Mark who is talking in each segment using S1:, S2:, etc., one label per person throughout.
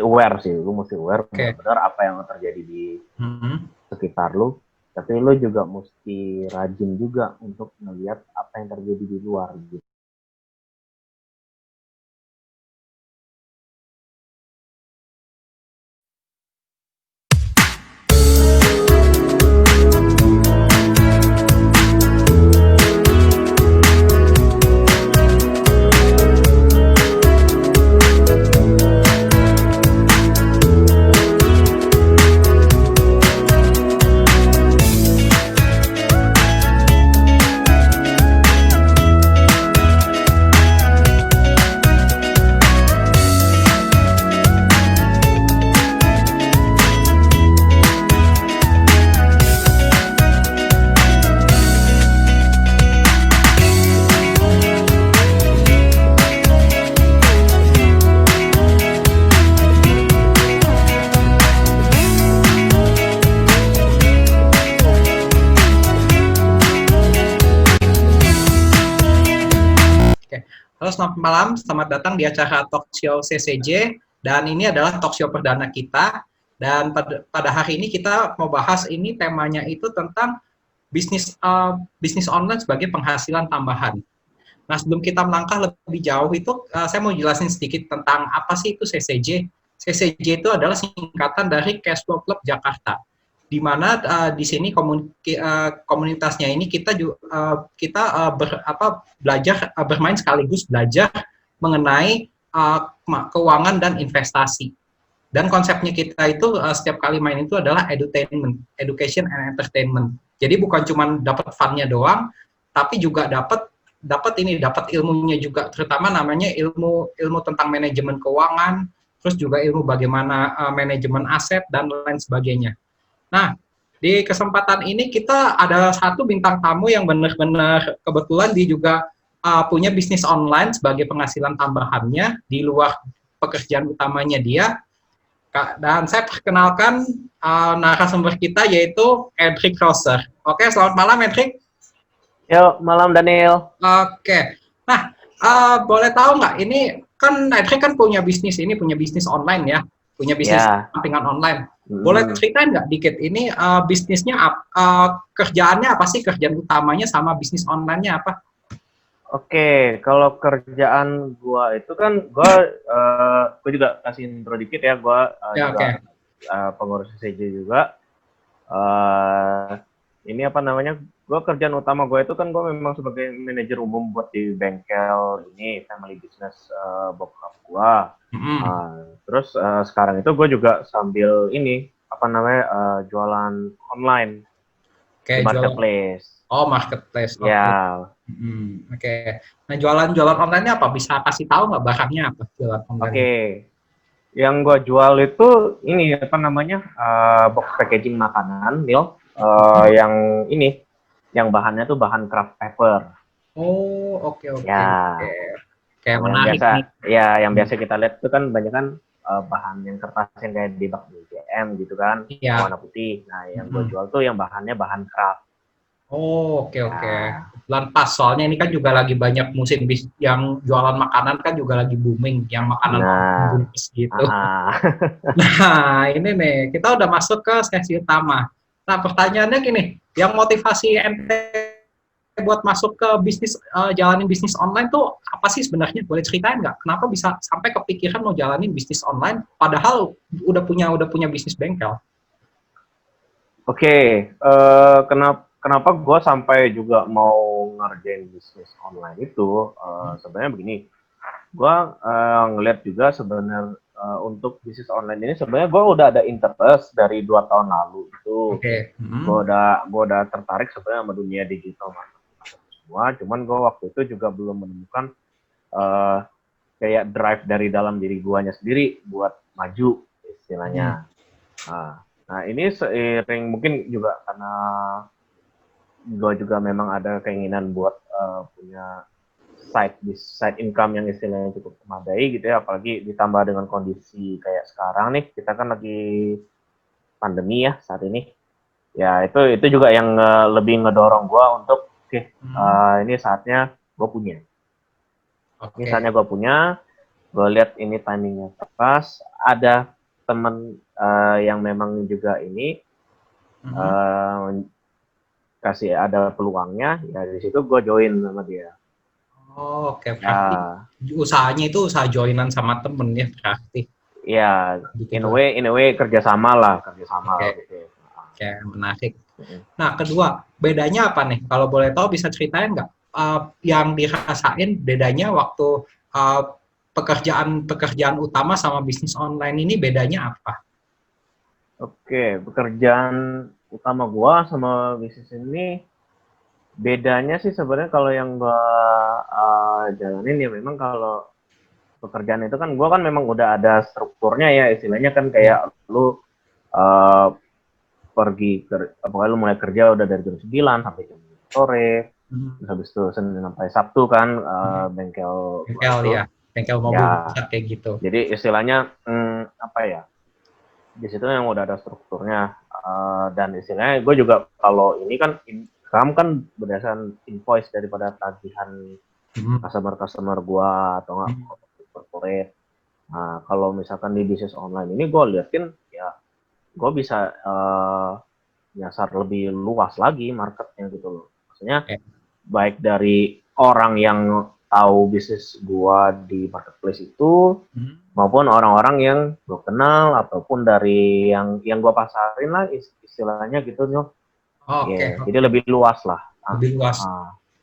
S1: aware sih, lu mesti aware
S2: Oke.
S1: benar-benar apa yang terjadi di
S2: Hmm.
S1: sekitar lu, tapi lu juga mesti rajin juga untuk melihat apa yang terjadi di luar gitu.
S2: Oke. Halo, selamat malam. Selamat datang di acara Talk Show CCJ. Dan ini adalah talk show perdana kita. Dan pada hari ini kita mau bahas ini temanya itu tentang bisnis online sebagai penghasilan tambahan. Nah, sebelum kita melangkah lebih jauh itu, saya mau jelasin sedikit tentang apa sih itu CCJ. CCJ itu adalah singkatan dari Cashflow Club Jakarta, di mana di sini komunitasnya ini kita belajar bermain sekaligus belajar mengenai keuangan dan investasi. Dan konsepnya kita itu setiap kali main itu adalah edutainment, education and entertainment. Jadi bukan cuma dapat fun-nya doang, tapi juga dapat ilmunya juga, terutama namanya ilmu tentang manajemen keuangan, terus juga ilmu bagaimana manajemen aset dan lain sebagainya. Nah, di kesempatan ini kita ada satu bintang tamu yang benar-benar kebetulan dia juga punya bisnis online sebagai penghasilan tambahannya di luar pekerjaan utamanya dia. Dan saya perkenalkan narasumber kita yaitu Edric Rosser. Oke, selamat malam Edric.
S1: Yo, malam Daniel.
S2: Oke. Nah, boleh tahu nggak, ini kan Edric kan punya bisnis online ya, punya bisnis
S1: Ya.
S2: sampingan online. Boleh
S1: Hmm.
S2: ceritain nggak dikit ini bisnisnya kerjaannya apa sih, kerjaan utamanya sama bisnis online-nya apa?
S1: Oke, kalau kerjaan gua itu kan gua juga kasih intro dikit ya. Gua
S2: Ya,
S1: juga
S2: oke.
S1: pengurus CJ juga. eh ini apa namanya? Gua kerjaan utama gue itu kan gue memang sebagai manajer umum buat di bengkel ini family business bokap gua.
S2: Mm-mm.
S1: Terus sekarang itu gue juga sambil ini apa namanya jualan online di
S2: Oke, jualan.
S1: marketplace.
S2: Oh, marketplace. Oke.
S1: Ya,
S2: Oke. Nah, jualan online-nya apa? Bisa kasih tahu nggak barangnya apa jualan online?
S1: oke. Yang gue jual itu ini apa namanya box packaging makanan, Neil. Yang ini, yang bahannya tuh bahan craft paper.
S2: Oh, oke, oke, oke.
S1: Ya,
S2: Kayak
S1: kalau yang
S2: menarik
S1: biasa,
S2: nih.
S1: ya yang biasa kita lihat itu kan banyak kan bahan yang kertas yang kayak di bak BBM gitu kan, yang
S2: Iya.
S1: warna putih. Nah, yang gue
S2: Mm-mm.
S1: jual tuh yang bahannya bahan craft.
S2: Oh, oke, oke.
S1: Ya,
S2: Kebetulan pas, soalnya ini kan juga lagi banyak musim yang jualan makanan kan juga lagi booming, yang makanan
S1: benar.
S2: bungkus gitu.
S1: Ah,
S2: Nah, ini nih, kita udah masuk ke sesi utama. Nah, pertanyaannya gini, yang motivasi ente buat masuk ke bisnis, jalanin bisnis online tuh apa sih sebenarnya? Boleh ceritain nggak? Kenapa bisa sampai kepikiran mau jalanin bisnis online, padahal udah punya bisnis bengkel?
S1: Oke, kenapa gue sampai juga mau ngerjain bisnis online itu? Sebenarnya begini, gue ngeliat juga sebenarnya untuk bisnis online ini sebenarnya gue udah ada interest dari 2 tahun lalu itu.
S2: Oke.
S1: Gue udah tertarik sebenarnya sama dunia digital marketing semua. Cuman gue waktu itu juga belum menemukan uh, kayak drive dari dalam diri guanya sendiri buat maju
S2: Hmm.
S1: istilahnya. Nah, ini seiring mungkin juga karena gue juga memang ada keinginan buat punya side income yang istilahnya cukup memadai gitu ya, apalagi ditambah dengan kondisi kayak sekarang nih, kita kan lagi pandemi ya saat ini. Ya itu juga yang lebih ngedorong gue untuk
S2: Hmm.
S1: ini saatnya gue punya. Ini
S2: Oke.
S1: saatnya gue punya. gue lihat ini timingnya pas, ada temen yang memang juga ini eh, kasih ada peluangnya, ya di situ gue join sama dia.
S2: Oh, oke, berarti
S1: Ya,
S2: usahanya itu usaha joinan sama temen ya berarti
S1: ya
S2: gitu
S1: in
S2: tuh.
S1: a way kerjasama lah
S2: Oke,
S1: gitu.
S2: oke, menarik.
S1: Mm-mm.
S2: Nah, kedua, bedanya apa nih? Kalau boleh tahu bisa ceritain nggak yang dirasain bedanya waktu pekerjaan utama sama bisnis online ini bedanya apa?
S1: Oke, pekerjaan utama gua sama bisnis ini bedanya sih sebenarnya kalau yang gua jalanin ya memang kalau pekerjaan itu kan gua kan memang udah ada strukturnya ya istilahnya kan
S2: Ya.
S1: kayak lu uh, pergi pokoknya lu mulai kerja udah dari jam 9 sampai jam sore,
S2: Hmm.
S1: terus habis itu Senin sampai Sabtu kan
S2: Hmm.
S1: bengkel gua
S2: Bengkel
S1: itu
S2: ya, bengkel mobil
S1: ya,
S2: bisa kayak gitu.
S1: jadi istilahnya apa ya, di situ yang udah ada strukturnya. Dan istilahnya gue juga kalau ini kan income kan berdasarkan invoice daripada tagihan
S2: Hmm.
S1: customer gue atau nggak
S2: Hmm.
S1: corporate. Nah, kalau misalkan di bisnis online ini gue liatin ya gue bisa nyasar lebih luas lagi marketnya gitu loh. Maksudnya
S2: Oke.
S1: baik dari orang yang tahu bisnis gue di marketplace itu
S2: Hmm.
S1: maupun orang-orang yang gue kenal ataupun dari yang gue pasarin lah istilahnya gitu nih.
S2: Oke,
S1: Yeah, jadi
S2: oke.
S1: lebih luas lah.
S2: Lebih luas.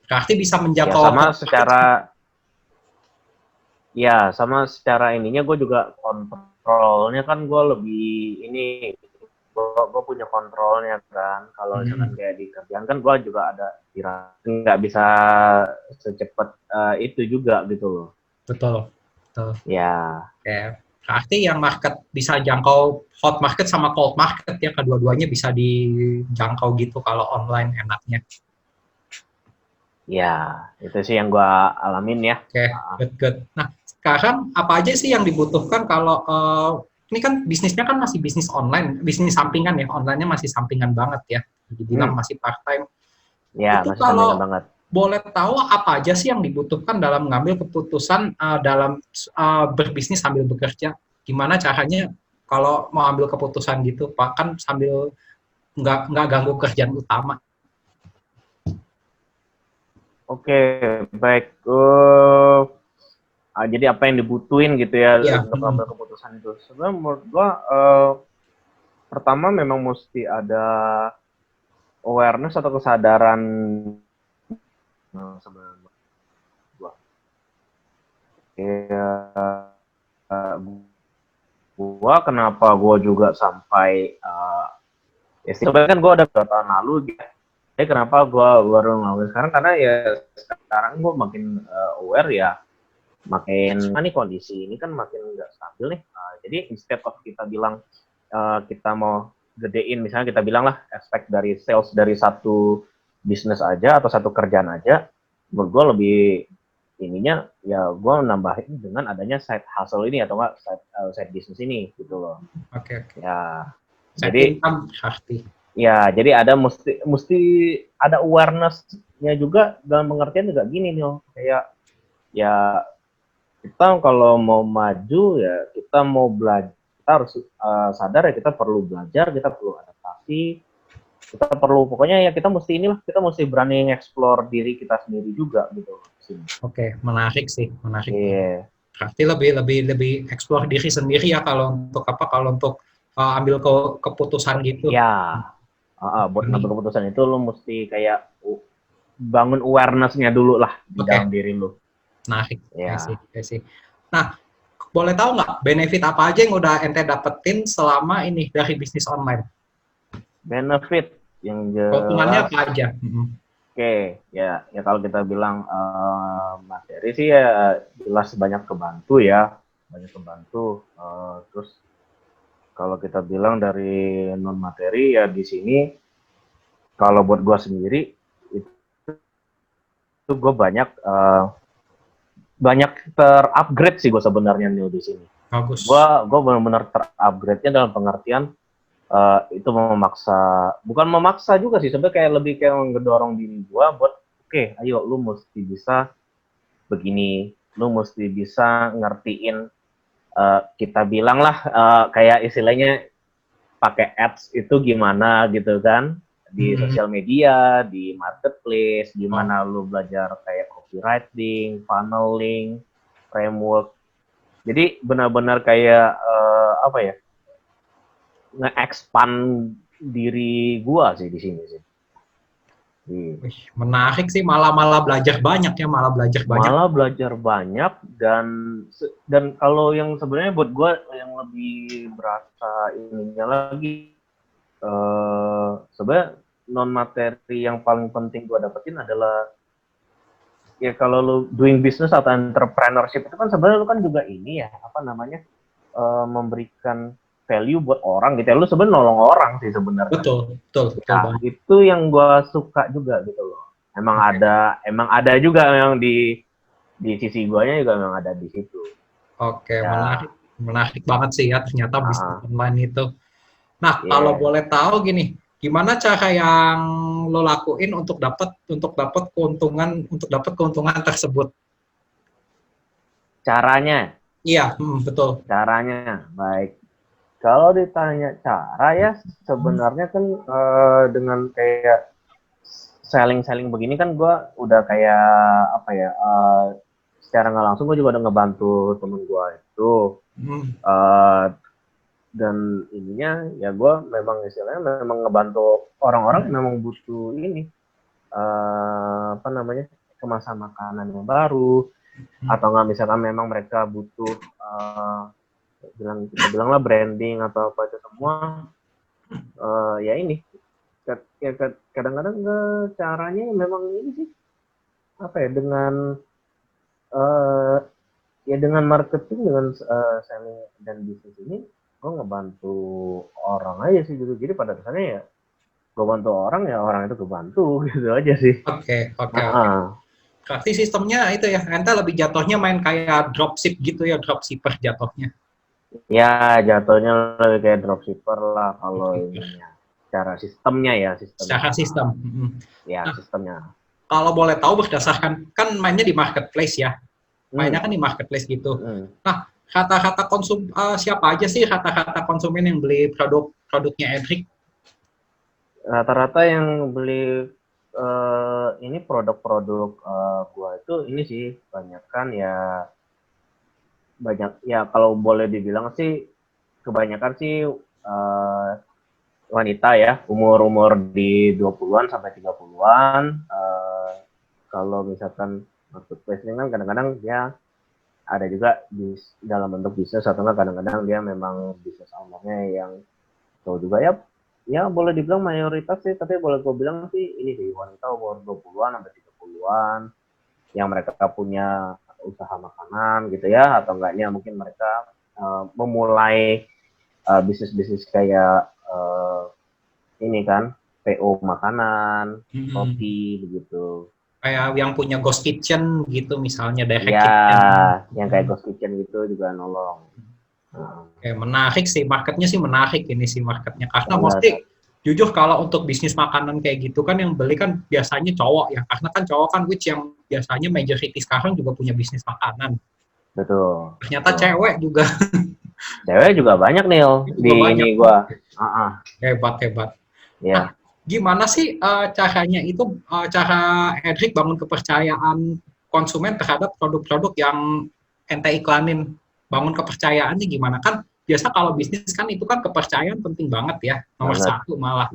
S2: Berarti bisa
S1: Ya
S2: menjangkau
S1: sama
S2: hot market.
S1: secara sama secara ininya gue juga kontrolnya kan gue lebih ini, gue punya kontrolnya kan. Kalau misalkan
S2: Hmm.
S1: kayak di kerjaan kan gue juga ada nggak bisa secepat itu juga gitu loh.
S2: Betul, betul.
S1: Ya,
S2: Oke. Berarti yang market bisa jangkau hot market sama cold market ya, kedua-duanya bisa dijangkau gitu kalau online enaknya.
S1: ya itu sih yang gue alamin ya.
S2: Oke, good, good. Nah, sekarang apa aja sih yang dibutuhkan kalau ini kan bisnisnya kan masih bisnis online, bisnis sampingan ya, online-nya masih sampingan banget ya, dibilang
S1: Hmm,
S2: masih part-time.
S1: ya
S2: Itu
S1: masih sampingan
S2: kalau
S1: banget.
S2: boleh tahu apa aja sih yang dibutuhkan dalam mengambil keputusan dalam berbisnis sambil bekerja? Gimana caranya kalau mau ambil keputusan gitu, Pak, kan sambil nggak ganggu kerjaan utama.
S1: Oke, baik. Jadi apa yang dibutuhin gitu ya
S2: Ya,
S1: untuk ngambil keputusan itu. Sebenarnya menurut gua pertama memang mesti ada awareness atau kesadaran sebenarnya gua. Ya, gua kenapa gua juga sampai ya sebenarnya kan gua udah beberapa tahun lalu gitu. Jadi kenapa gua baru ngelakuin sekarang karena ya sekarang gua makin aware ya, makin nih kondisi ini kan makin nggak stabil nih. Jadi instead of kita bilang kita mau gedein, misalnya kita bilang lah aspek dari sales dari satu bisnis aja atau satu kerjaan aja, menurut gue lebih ininya ya gue nambahin dengan adanya side hustle ini atau enggak side business ini gitu loh.
S2: oke, oke.
S1: Ya,
S2: Set
S1: jadi
S2: income pasti.
S1: ya jadi ada mesti ada awareness-nya juga dalam pengertian juga gini nih, kayak ya kita kalau mau maju ya kita mau belajar, kita harus sadar ya kita perlu belajar, kita perlu adaptasi, kita perlu pokoknya ya kita mesti inilah, kita mesti berani explore diri kita sendiri juga gitu.
S2: Oke, menarik sih, menarik
S1: Iya,
S2: banget.
S1: yeah.
S2: Berarti lebih explore diri sendiri ya kalau untuk apa? Kalau untuk ambil keputusan gitu.
S1: Ya, buat ngambil
S2: Ini,
S1: keputusan itu lu mesti kayak bangun awareness-nya dulu lah di dalam
S2: oke,
S1: diri lu.
S2: menarik.
S1: Ya,
S2: I see. Nah, boleh tahu nggak benefit apa aja yang udah ente dapetin selama ini dari bisnis online?
S1: benefit yang
S2: Keuntungannya
S1: jelas.
S2: apa aja?
S1: Oke, ya kalau kita bilang materi sih ya jelas banyak kebantu ya, banyak kebantu. Terus kalau kita bilang dari non materi ya di sini, kalau buat gue sendiri itu gue banyak terupgrade sih gue sebenarnya nih di sini. Gue
S2: Bagus.
S1: gue benar-benar terupgrade-nya dalam pengertian itu bukan memaksa juga sih, sebenarnya kayak lebih kayak ngedorong diri gue buat oke, ayo lu mesti bisa begini, lu mesti bisa ngertiin, kita bilang lah, kayak istilahnya pakai ads itu gimana gitu kan, di sosial media, di marketplace, gimana lu belajar kayak copywriting, funneling, framework. Jadi benar-benar kayak apa ya, nge-expand diri gua sih di sini sih.
S2: Wih, menarik sih, malah belajar banyak ya, malah belajar banyak.
S1: Malah belajar banyak, dan kalau yang sebenarnya buat gue yang lebih berasa ininya lagi, sebenarnya non materi yang paling penting gue dapetin adalah, ya kalau lu doing business atau entrepreneurship itu kan sebenarnya lu kan juga ini ya, apa namanya, memberikan value buat orang gitu ya. Lu sebenarnya nolong orang sih sebenarnya.
S2: Betul
S1: Ya,
S2: banget.
S1: itu yang gue suka juga gitu loh. Emang ada juga yang di sisi guanya juga memang ada di situ.
S2: Oke,
S1: Ya,
S2: menarik banget sih ya ternyata bisnis online itu. Nah, kalau
S1: yeah.
S2: boleh tahu gini, gimana cara yang lo lakuin untuk dapat keuntungan tersebut?
S1: Caranya,
S2: Iya, betul.
S1: baik. Kalau ditanya cara ya, sebenarnya kan dengan kayak selling begini kan gue udah kayak apa ya, secara nggak langsung gue juga udah ngebantu temen gue itu. Uh, dan ininya ya gue memang istilahnya memang ngebantu orang-orang yang memang butuh ini, apa namanya, kemasan makanan yang baru, atau nggak misalkan memang mereka butuh, kita bilang lah branding atau apa itu semua, ya ini ya kadang-kadang caranya memang ini sih, apa ya, dengan ya dengan marketing, dengan selling dan bisnis ini gue ngebantu orang aja sih gitu. Jadi pada dasarnya ya gue bantu orang, ya orang itu kebantu gitu aja sih.
S2: Oke. Berarti sistemnya itu ya, ente lebih jatuhnya main kayak dropship gitu ya, dropshipper jatuhnya.
S1: Ya jatuhnya lebih kayak dropshipper lah kalau ininya. Cara sistemnya ya,
S2: Secara sistem.
S1: Ya
S2: Nah,
S1: sistemnya.
S2: kalau boleh tahu berdasarkan, kan mainnya di marketplace ya, mainnya kan di marketplace gitu. Nah, siapa aja sih kata-kata konsumen yang beli produknya Edric?
S1: Rata-rata yang beli ini produk-produk gua itu ini sih, banyak ya, kalau boleh dibilang sih kebanyakan sih wanita ya, umur di 20-an sampai 30-an. Kalau misalkan marketplace ini kan kadang-kadang dia ada juga di dalam bentuk bisnis, atau enggak kadang-kadang dia memang bisnis ownernya yang tahu juga ya. Ya boleh dibilang mayoritas sih, tapi boleh gue bilang sih ini sih wanita umur 20-an sampai 30-an yang mereka punya usaha makanan gitu ya, atau enggaknya mungkin mereka memulai bisnis-bisnis kayak ini kan, PO makanan, kopi begitu.
S2: Kayak yang punya Ghost Kitchen gitu misalnya, Direct
S1: Ya,
S2: Kitchen.
S1: yang kayak Ghost Kitchen gitu juga nolong.
S2: Menarik sih, marketnya sih menarik ini sih marketnya. Karena
S1: Banget.
S2: mesti jujur kalau untuk bisnis makanan kayak gitu kan yang beli kan biasanya cowok ya. Karena kan cowok kan which yang biasanya majority sekarang juga punya bisnis makanan.
S1: Betul.
S2: Ternyata
S1: betul.
S2: cewek juga.
S1: Cewek juga banyak nih di
S2: banyak.
S1: ini gua.
S2: Hebat.
S1: Ya.
S2: Nah, gimana sih caranya itu, cara Edric bangun kepercayaan konsumen terhadap produk-produk yang ente iklanin? Bangun kepercayaannya gimana? Kan biasa kalau bisnis kan itu kan kepercayaan penting banget ya, nomor
S1: Banget.
S2: satu malah.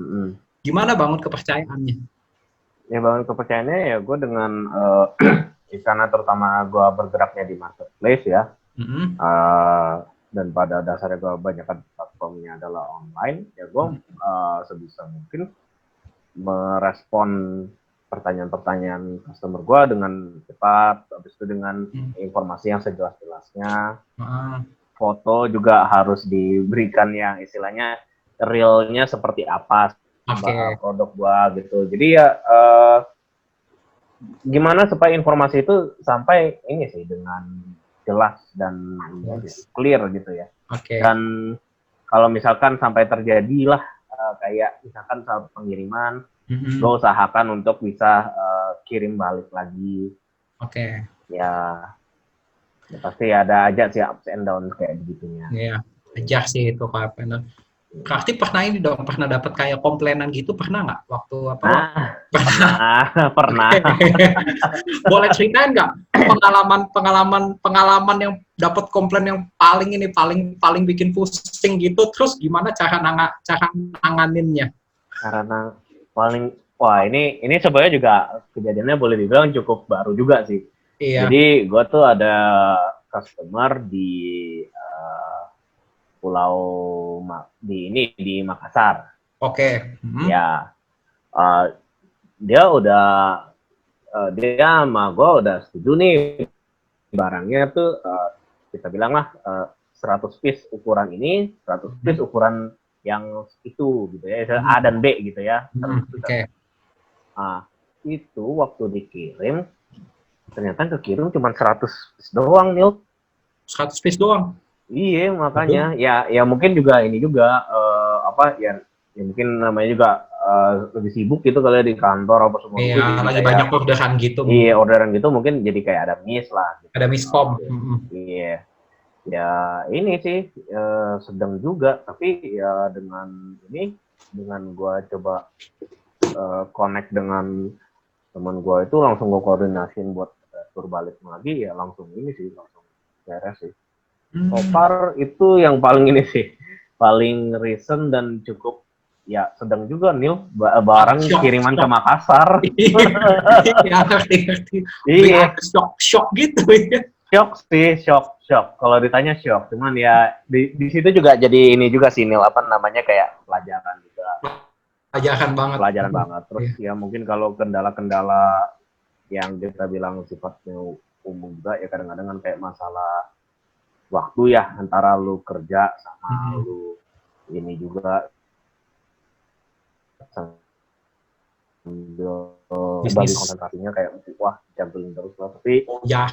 S2: Gimana bangun kepercayaannya?
S1: Ya bangun kepercayaannya ya gue dengan karena terutama gue bergeraknya di marketplace ya, dan pada dasarnya gue banyak platformnya adalah online, ya gue sebisa mungkin merespon pertanyaan-pertanyaan customer gue dengan cepat, habis itu dengan informasi yang sejelas-jelasnya. Foto juga harus diberikan yang istilahnya realnya seperti apa produk gue gitu. Jadi ya gimana supaya informasi itu sampai ini sih dengan jelas dan clear gitu ya. Dan kalau misalkan sampai terjadilah kayak misalkan saat pengiriman, gue usahakan untuk bisa kirim balik lagi. Ya Ya, pasti ada aja sih ups and down kayak begitunya.
S2: Iya, aja sih itu Kak Pender. Berarti pernah ini dong, pernah dapat kayak komplainan gitu, pernah nggak waktu apa?
S1: Nah, pernah, pernah.
S2: Boleh ceritain nggak pengalaman yang dapat komplain yang paling bikin pusing gitu, terus gimana cara nanganinnya?
S1: Karena paling, wah ini sebenarnya juga kejadiannya boleh dibilang cukup baru juga sih.
S2: Iya,
S1: Jadi gue tuh ada customer di pulau di Makassar.
S2: oke.
S1: Ya, uh, dia udah dia sama gue udah setuju nih barangnya tuh kita bilang lah 100 piece ukuran ini, 100 piece ukuran yang itu gitu ya, A dan B gitu ya.
S2: Oke.
S1: Nah, itu waktu dikirim ternyata kekirim cuma 100 piece doang nih.
S2: 100 piece doang.
S1: Iya,
S2: Aduh.
S1: makanya ya mungkin juga ini juga apa ya mungkin namanya juga lebih sibuk gitu kali ya di kantor apa semua
S2: Iya,
S1: itu jadi
S2: lagi
S1: kayak
S2: banyak orderan gitu
S1: iya
S2: mungkin.
S1: orderan gitu mungkin jadi kayak ada miss lah gitu.
S2: Ada miskom.
S1: Iya, ya ini sih sedang juga tapi ya dengan gua coba connect dengan teman gua itu langsung gua koordinasiin buat tur balik lagi ya langsung ini sih langsung beres sih. So far itu yang paling ini sih, paling recent dan cukup ya sedang juga Nil barang
S2: Shock,
S1: kiriman ke
S2: shock.
S1: Makassar.
S2: Iya, ngerti.
S1: Iya,
S2: Shock gitu ya.
S1: shock sih, shock. Kalau ditanya shock, cuman ya di situ juga jadi ini juga sih Nil apa namanya kayak pelajaran juga,
S2: Ajakan banget.
S1: pelajaran banget. Terus
S2: Iya.
S1: ya mungkin kalau kendala-kendala yang kita bilang sifatnya umum juga ya kadang-kadang kan kayak masalah waktu ya antara lu kerja sama lu ini juga bagi
S2: Bisnis.
S1: konsentrasinya kayak wah jambelin terus lah tapi
S2: Ya.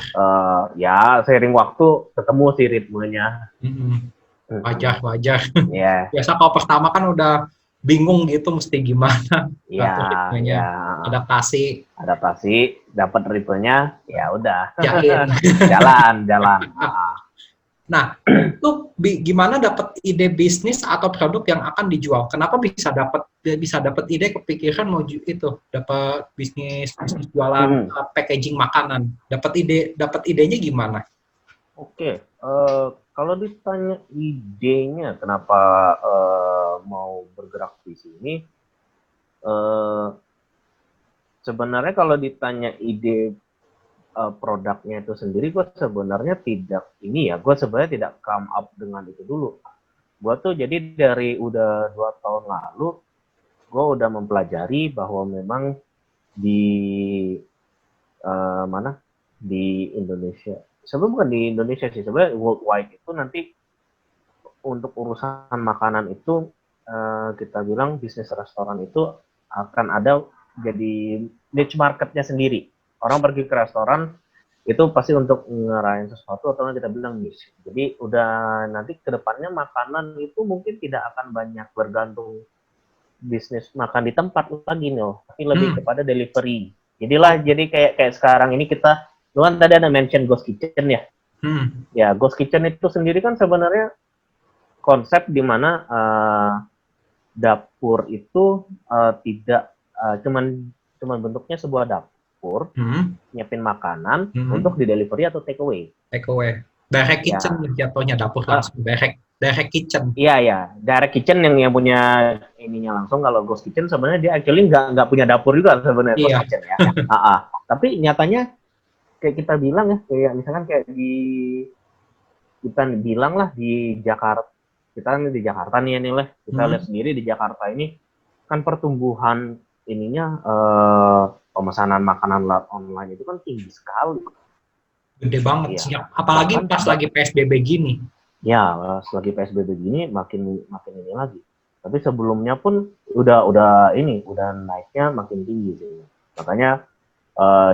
S1: ya seiring waktu ketemu sih ritmenya.
S2: Wajar.
S1: Ya
S2: Biasa kalau pertama kan udah bingung gitu mesti gimana
S1: ya
S2: ngatur ritmenya.
S1: ya
S2: Adaptasi.
S1: dapat ritmenya ya udah
S2: Yakin.
S1: jalan.
S2: Nah, itu gimana dapat ide bisnis atau produk yang akan dijual? Kenapa bisa dapat ide kepikiran mau itu dapat bisnis jualan packaging makanan? Dapat idenya gimana?
S1: Oke, kalau ditanya idenya kenapa mau bergerak di sini, sebenarnya kalau ditanya ide produknya itu sendiri, gue sebenarnya gue sebenarnya tidak come up dengan itu dulu. Gue tuh jadi dari udah 2 tahun lalu, gue udah mempelajari bahwa memang di di Indonesia, sebenarnya bukan di Indonesia sih, sebenarnya worldwide itu nanti untuk urusan makanan itu kita bilang bisnis restoran itu akan ada jadi niche marketnya sendiri. Orang pergi ke restoran itu pasti untuk ngerayain sesuatu atau kita bilang niche. Jadi udah nanti kedepannya makanan itu mungkin tidak akan banyak bergantung bisnis makan di tempat lagi nih, tapi lebih kepada delivery. Jadi kayak sekarang ini kita, lu kan tadi ada mention Ghost Kitchen ya. Ya Ghost Kitchen itu sendiri kan sebenarnya konsep di mana dapur itu tidak cuman bentuknya sebuah dapur nyiapin makanan untuk di delivery atau take away.
S2: Take away. Direct kitchen jatuhnya dapur langsung direct kitchen.
S1: Iya, direct kitchen yang punya ininya langsung. Kalau Ghost Kitchen sebenarnya dia actually nggak punya dapur juga sebenarnya Ghost Kitchen ya. Tapi nyatanya kayak kita bilang ya, kayak misalkan kayak kita bilang lah di Jakarta, kita kan di Jakarta nih lah, kita lihat sendiri di Jakarta ini kan pertumbuhan ininya pemesanan makanan online itu kan tinggi sekali.
S2: Gede banget sih. Apalagi pas lagi PSBB gini.
S1: Ya, lagi PSBB gini makin ini lagi. Tapi sebelumnya pun udah naiknya makin tinggi sih. Makanya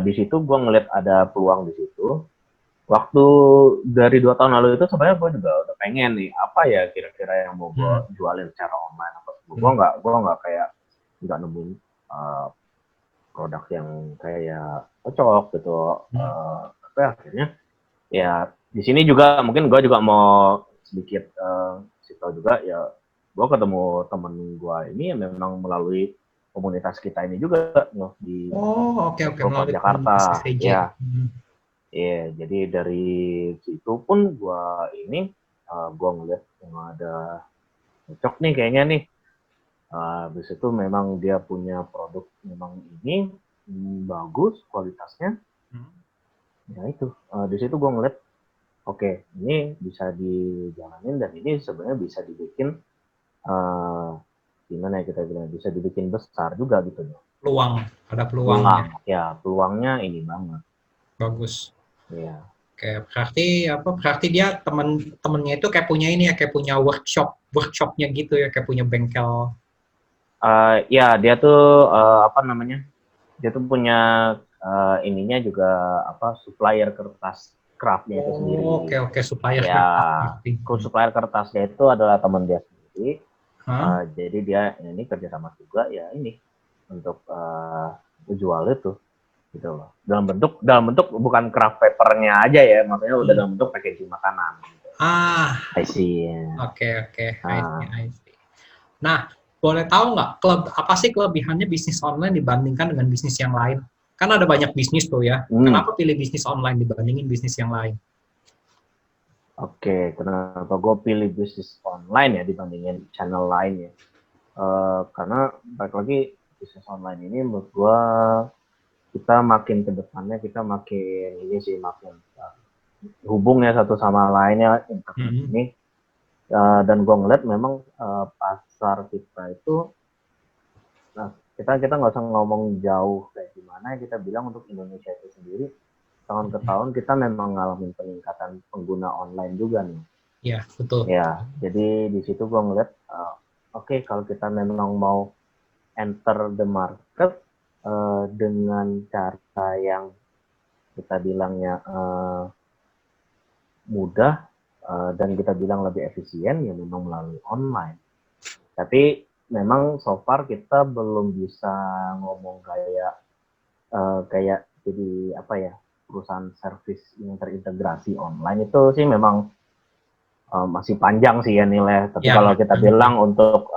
S1: di situ gue ngeliat ada peluang di situ. Waktu dari 2 tahun lalu itu sebenarnya gue juga udah pengen nih apa ya kira-kira yang mau gue jualin secara online apa. Gue nggak kayak nggak nemuin produk yang kayak cocok gitu. Tapi akhirnya ya di sini juga mungkin gue juga mau sedikit kasih tahu juga ya, gue ketemu temen gue ini ya memang melalui komunitas kita ini juga loh di
S2: Oh, oke
S1: Teknopark
S2: melalui komunitas
S1: Jakarta.
S2: STJ.
S1: Ya, ya, jadi dari situ pun gue ini gue ngeliat yang ada cocok nih kayaknya nih. Habis itu memang dia punya produk memang ini bagus kualitasnya. Ya itu di situ gue ngeliat oke, ini bisa dijalanin dan ini sebenarnya bisa dibikin gimana ya kita bilang, bisa dibikin besar juga gitu loh.
S2: Peluang, ada peluangnya.
S1: Peluang, ya peluangnya ini banget.
S2: Bagus.
S1: Ya.
S2: Oke, berarti apa? Berarti dia temen-temennya itu kayak punya ini ya, kayak punya workshopnya gitu ya, kayak punya bengkel.
S1: Ya dia tuh apa namanya? Dia tuh punya ininya juga apa supplier kertas craftnya itu sendiri.
S2: Oke, supplier
S1: Ya,
S2: kertas.
S1: supplier kertasnya itu adalah teman dia sendiri.
S2: Hah?
S1: Jadi dia ini kerjasama juga ya ini untuk jual itu gitu loh. Dalam bentuk bukan craft papernya aja ya, maksudnya udah dalam bentuk packaging makanan. Gitu. I see.
S2: Oke. I see. Nah, boleh tahu nggak apa sih kelebihannya bisnis online dibandingkan dengan bisnis yang lain? Kan ada banyak bisnis tuh ya. Kenapa pilih bisnis online dibandingin bisnis yang lain?
S1: Oke, kenapa gue pilih bisnis online ya dibandingin channel lain ya? Karena balik lagi bisnis online ini menurut gue kita makin ke depannya kita makin ini sih makin hubung ya satu sama lainnya internet ini. Dan gue ngeliat memang pasar kita itu, nah kita nggak usah ngomong jauh kayak gimana, kita bilang untuk Indonesia itu sendiri tahun ke tahun kita memang ngalamin peningkatan pengguna online juga nih.
S2: Iya, betul.
S1: Ya, jadi di situ gue ngeliat, oke, kalau kita memang mau enter the market dengan cara yang kita bilangnya mudah dan kita bilang lebih efisien, ya memang melalui online. Tapi memang so far kita belum bisa ngomong kayak jadi apa ya, perusahaan servis yang terintegrasi online itu sih memang masih panjang sih ya nilai. Tapi kalau kita bilang untuk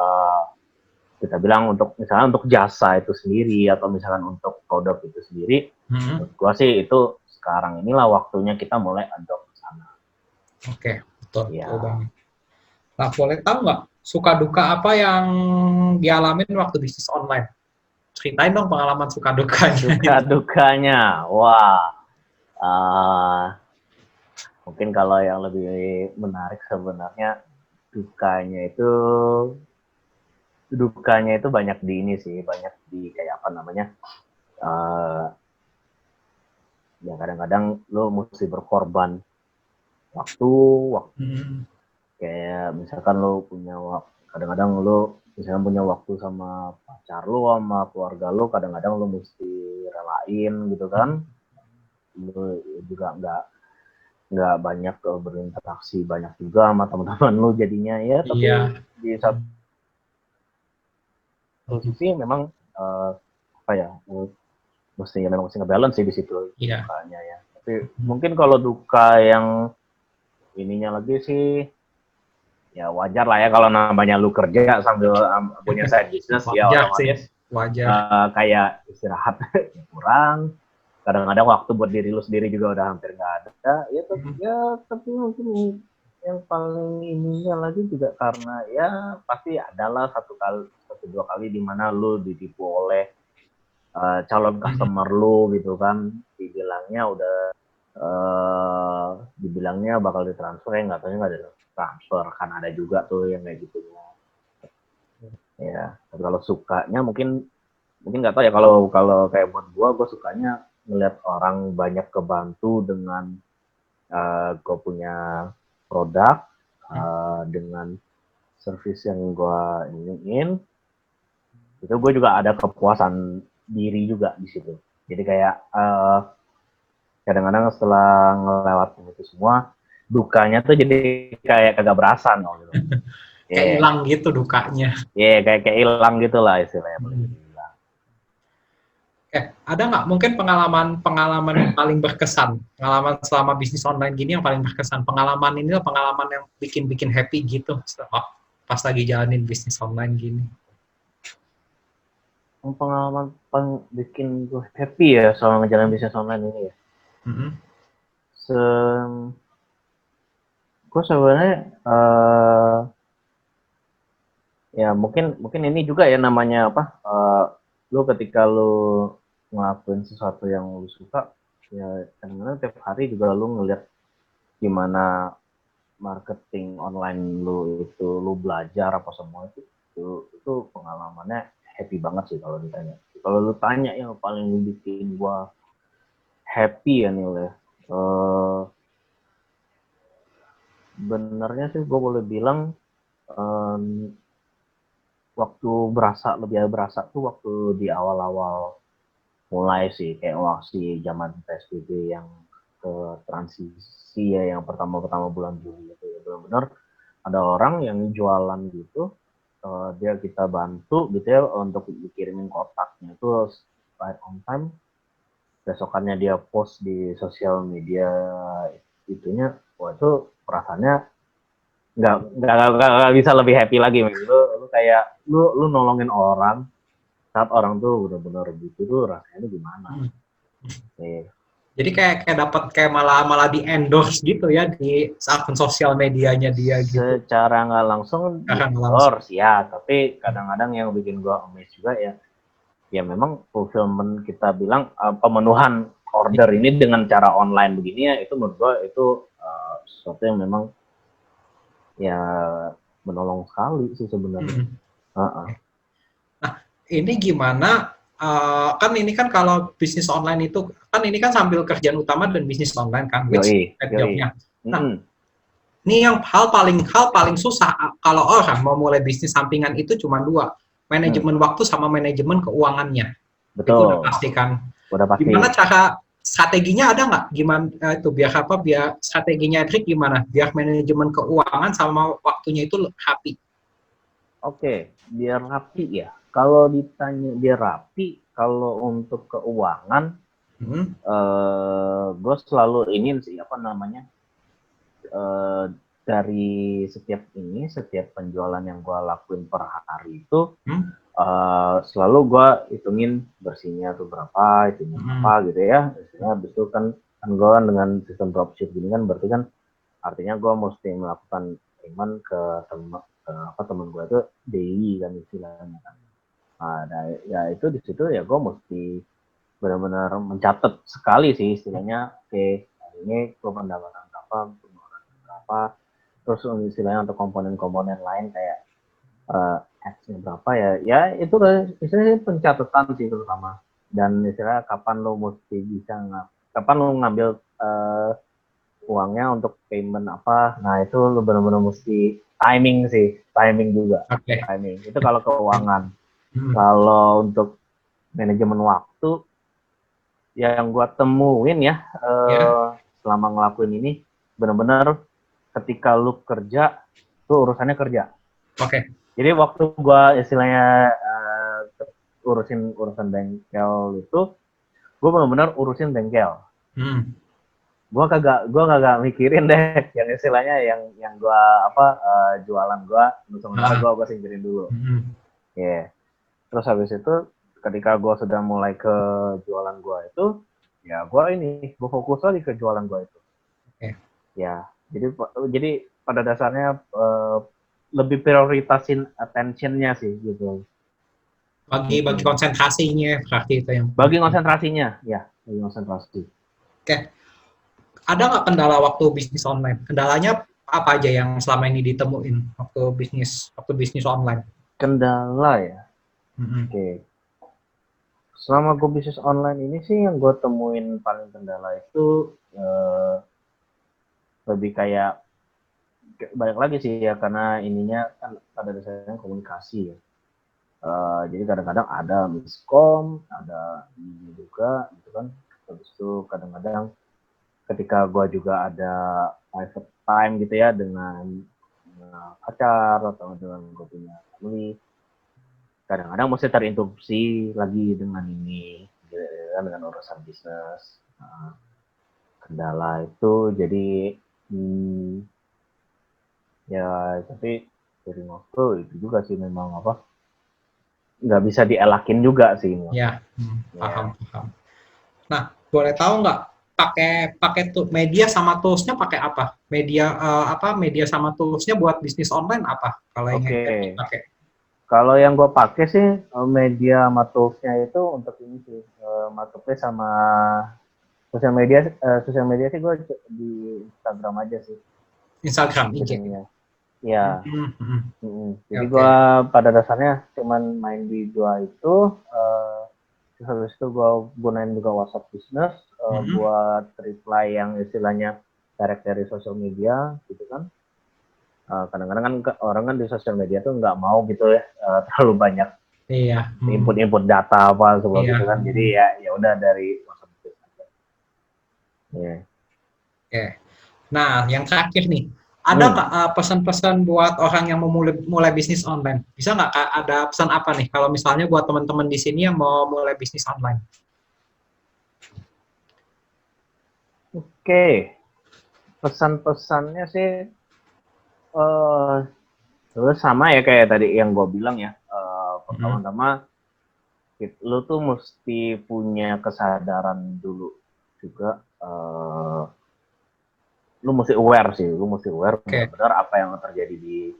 S1: misalnya untuk jasa itu sendiri atau misalkan untuk produk itu sendiri, menurut gua sih itu sekarang inilah waktunya kita mulai adopt ke sana.
S2: Oke, betul.
S1: Ya.
S2: Nah, boleh tahu nggak suka duka apa yang dialamin waktu bisnis online? Ceritain dong pengalaman suka dukanya.
S1: Suka dukanya, wah. Mungkin kalau yang lebih menarik sebenarnya dukanya itu banyak di ini sih, banyak di kayak apa namanya, ya kadang-kadang lo mesti berkorban waktu. Kayak misalkan lo punya waktu, kadang-kadang lo misalkan punya waktu sama pacar lo, sama keluarga lo, kadang-kadang lo mesti relain gitu kan. Lo juga nggak banyak berinteraksi banyak juga sama teman-teman lo jadinya ya. Tapi di satu sisi memang apa ya, mesti ngebalance sih di situ dukanya ya. Tapi mungkin kalau duka yang ininya lagi sih, ya wajar lah ya kalau namanya lu kerja sambil punya side business, ya otomatis kayak istirahat kurang. Kadang-kadang waktu buat diri lu sendiri juga udah hampir nggak ada. Tapi mungkin yang paling ininya lagi juga karena ya pasti adalah satu dua kali di mana lu ditipu oleh calon customer lu gitu kan, dibilangnya bakal ditransfer, ya nggak tahu nggak ada transfer, kan ada juga tuh yang kayak gitu ya. Tapi kalau sukanya mungkin nggak tahu ya, kalau kayak buat gue sukanya ngeliat orang banyak kebantu dengan gue punya produk dengan service yang gue ingin. Itu gue juga ada kepuasan diri juga di situ. Jadi kayak kadang-kadang setelah ngelewatin itu semua, dukanya tuh jadi kayak kagak berasa gitu.
S2: Kayak hilang gitu dukanya.
S1: Kayak hilang gitu lah istilahnya.
S2: Ada nggak mungkin pengalaman yang paling berkesan, pengalaman selama bisnis online gini yang paling berkesan, pengalaman ini pengalaman yang bikin happy gitu, pas lagi jalanin bisnis online gini.
S1: Pengalaman paling bikin gue happy ya selama ngejalanin bisnis online ini ya.
S2: Mm-hmm.
S1: Gue sebenarnya ya mungkin ini juga ya namanya apa? Lu ketika lu ngelakuin sesuatu yang lu suka, ya kadang-kadang tiap hari juga lu ngeliat gimana marketing online lu itu, lu belajar apa semua itu pengalamannya happy banget sih kalau ditanya. Kalau lu tanya yang paling bikin gua happy ya nih ya, benernya sih gua boleh bilang waktu lebih berasa tuh waktu di awal-awal mulai sih kayak si zaman PSBB yang ke transisi ya yang pertama-pertama bulan Juli itu ya benar-benar ada orang yang jualan gitu dia kita bantu gitu ya untuk dikirimin kotaknya itu right on time, besokannya dia post di sosial media itunya, wah itu perasaannya nggak bisa lebih happy lagi, men. Lu kayak lu nolongin orang saat orang tuh benar-benar gitu tuh rasanya gimana.
S2: Hmm.
S1: Nih.
S2: Jadi kayak dapat kayak malah di endorse gitu ya di akun sosial medianya dia gitu.
S1: Secara nggak langsung di
S2: Langsung.
S1: endorse ya, tapi kadang-kadang yang bikin gua amazed juga ya, ya memang fulfillment kita bilang pemenuhan order ini dengan cara online begini ya, itu menurut gua itu sesuatu yang memang ya menolong sekali sih sebenarnya.
S2: Nah, ini gimana? Kan ini kan kalau bisnis online itu kan ini kan sambil kerjaan utama dan bisnis online kan, which
S1: Yoi.
S2: jobnya. Nah, ini yang hal paling susah kalau orang mau mulai bisnis sampingan itu cuma dua, manajemen waktu sama manajemen keuangannya. Itu udah
S1: Betul.
S2: pasti kan.
S1: Udah pasti.
S2: Gimana cara strateginya ada nggak? Gimana itu biar apa? Biar strateginya trik gimana? Biar manajemen keuangan sama waktunya itu rapi.
S1: Oke, biar rapi ya. Kalau ditanya biar rapi, kalau untuk keuangan, gue selalu ingin sih apa namanya dari setiap penjualan yang gue lakuin per hari itu selalu gue hitungin bersihnya tuh berapa, itunya apa gitu ya. Istilahnya habis itu kan gue kan dengan sistem dropship gini kan berarti kan artinya gue mesti melakukan payment ke teman gue itu daily kan istilahnya kan. Nah, ya itu di situ ya gue mesti benar-benar mencatat sekali sih istilahnya. Oke, hari ini gue pendapatan berapa, pengeluaran berapa, terus istilahnya untuk komponen-komponen lain kayak ads-nya berapa ya. Ya itu istilahnya pencatatan sih terutama. Dan istilahnya kapan lo ngambil uangnya untuk payment apa. Nah, itu lo benar-benar mesti timing juga. Timing. Itu kalau keuangan. Kalau untuk manajemen waktu yang gue temuin ya selama ngelakuin ini benar-benar ketika lu kerja tuh urusannya kerja. Jadi waktu gue istilahnya urusan bengkel itu gue benar-benar urusin bengkel. Gue kagak mikirin deh yang istilahnya yang gue jualan gue sementara gue singkirin dulu. Terus habis itu ketika gue sudah mulai ke jualan gue itu, ya gue fokus lagi ke jualan gue itu. Ya, jadi pada dasarnya lebih prioritasin attention-nya sih gitu.
S2: Bagi konsentrasinya berarti itu yang.
S1: Bagi konsentrasinya, ya, bagi konsentrasi.
S2: Ada nggak kendala waktu bisnis online? Kendalanya apa aja yang selama ini ditemuin waktu bisnis online?
S1: Kendala ya. Oke. Selama gue bisnis online ini sih yang gue temuin paling kendala itu lebih kayak balik lagi sih ya karena ininya kan pada dasarnya komunikasi ya. Jadi kadang-kadang ada miskom, ada ini juga gitu kan. Terus itu kadang-kadang ketika gue juga ada private time gitu ya dengan pacar atau dengan gue punya family, kadang-kadang mesti terinterupsi lagi dengan ini gitu kan, dengan urusan bisnis. Kendala itu jadi ya tapi dari waktu itu juga sih memang apa, nggak bisa dielakin juga sih.
S2: Ya,
S1: Ya.
S2: paham. Nah, boleh tahu nggak pakai media sama toolsnya pakai apa? Media sama toolsnya buat bisnis online apa? Kalau yang
S1: Oke.
S2: pakai.
S1: Kalau yang gue pakai sih media sama toolsnya itu untuk ini sih, marketplace sama sosial media sih gue di Instagram aja sih.
S2: Instagram, IG.
S1: Sebenarnya. Ya. Jadi
S2: Oke.
S1: gue pada dasarnya cuman main di dua itu. Habis itu gue gunain juga WhatsApp Business buat reply yang istilahnya direct dari sosial media gitu kan. Kadang-kadang kan orang kan di sosial media tuh nggak mau gitu ya, terlalu banyak
S2: Iya.
S1: input data apa seperti
S2: Iya.
S1: itu kan. Jadi ya udah dari WhatsApp Business aja. Yeah.
S2: Oke. Nah, yang terakhir nih, ada nggak pesan-pesan buat orang yang mau mulai bisnis online? Bisa nggak Kak, ada pesan apa nih kalau misalnya buat teman-teman di sini yang mau mulai bisnis online?
S1: Oke. Pesan-pesannya sih terus sama ya kayak tadi yang gue bilang ya. Pertama-tama lu tuh mesti punya kesadaran dulu juga. Lu mesti aware benar-benar apa yang terjadi di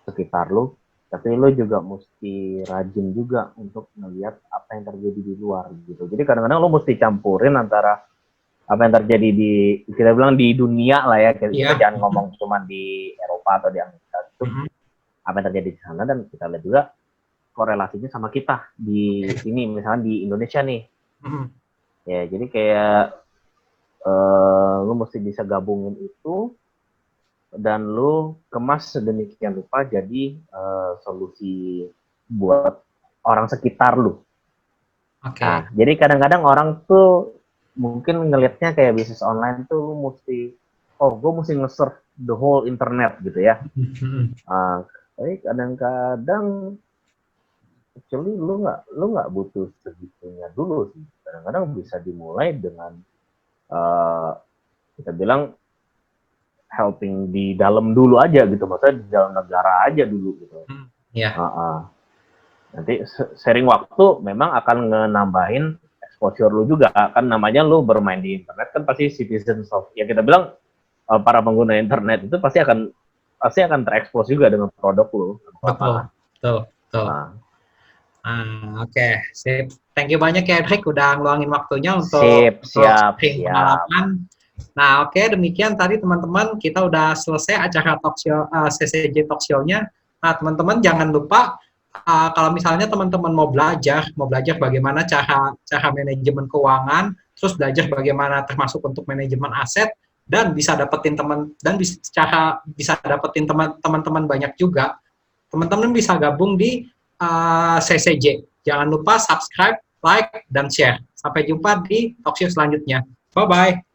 S1: sekitar lu, tapi lu juga mesti rajin juga untuk melihat apa yang terjadi di luar gitu. Jadi kadang-kadang lu mesti campurin antara apa yang terjadi di, kita bilang di dunia lah ya, kita jangan ngomong cuma di Eropa atau di Amerika itu, apa yang terjadi di sana, dan kita lihat juga korelasinya sama kita di sini, misalnya di Indonesia nih. Ya, jadi kayak lu mesti bisa gabungin itu dan lu kemas sedemikian rupa jadi solusi buat orang sekitar lu. Nah, jadi kadang-kadang orang tuh mungkin ngelihatnya kayak bisnis online tuh lu mesti, gue mesti nge-serve the whole internet gitu ya. Tapi kadang-kadang actually lu nggak butuh segitunya dulu sih. Kadang-kadang bisa dimulai dengan kita bilang helping di dalam dulu aja gitu, maksudnya di dalam negara aja dulu gitu. Nanti sering waktu memang akan nambahin exposure lu juga, kan namanya lu bermain di internet kan pasti citizens of, ya kita bilang para pengguna internet itu pasti akan terekspos juga dengan produk lu.
S2: Betul. Oke, sip. Thank you banyak ya Edric udah ngeluangin waktunya untuk
S1: siap.
S2: pengalaman. Nah, oke, demikian tadi teman-teman, kita udah selesai acara talk show CCJ Talk Show-nya. Nah, teman-teman jangan lupa kalau misalnya teman-teman mau belajar bagaimana cara manajemen keuangan, terus belajar bagaimana termasuk untuk manajemen aset, dan bisa dapetin teman-teman banyak juga. Teman-teman bisa gabung di CCJ. Jangan lupa subscribe, like, dan share. Sampai jumpa di talk show selanjutnya. Bye-bye.